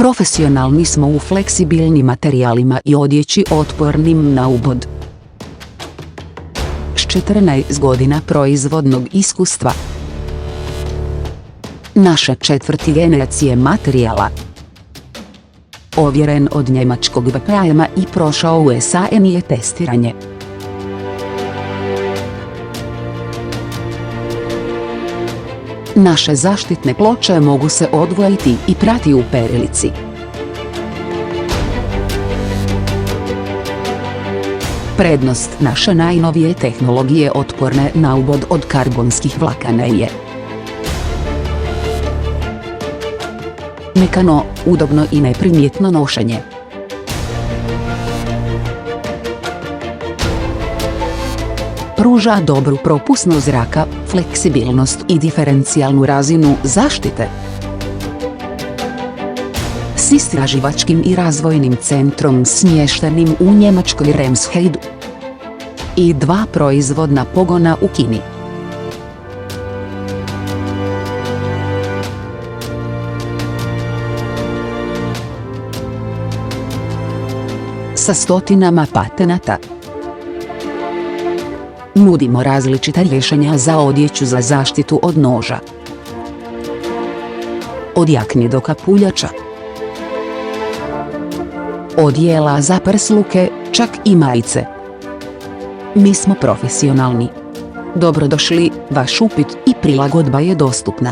Profesionalni smo u fleksibilnim materijalima i odjeći otpornim na ubod. S 14 godina proizvodnog iskustva. Naše 4. generacije materijala. Ovjeren od njemačkog VPM-a i prošao u SANI testiranje. Naše zaštitne ploče mogu se odvojiti i prati u perilici. Prednost naše najnovije tehnologije otporne na ubod od karbonskih vlakana je mekano, udobno i neprimjetno nošenje. Pruža dobru propusnost zraka, fleksibilnost i diferencijalnu razinu zaštite. S istraživačkim i razvojnim centrom smještenim u Njemačkoj Remsheidu i 2 proizvodna pogona u Kini. Sa stotinama patenata. Nudimo različita rješenja za odjeću za zaštitu od noža. Od jakni do kapuljača. Odjela za prsluke, čak i majice. Mi smo profesionalni. Dobrodošli, vaš upit i prilagodba je dostupna.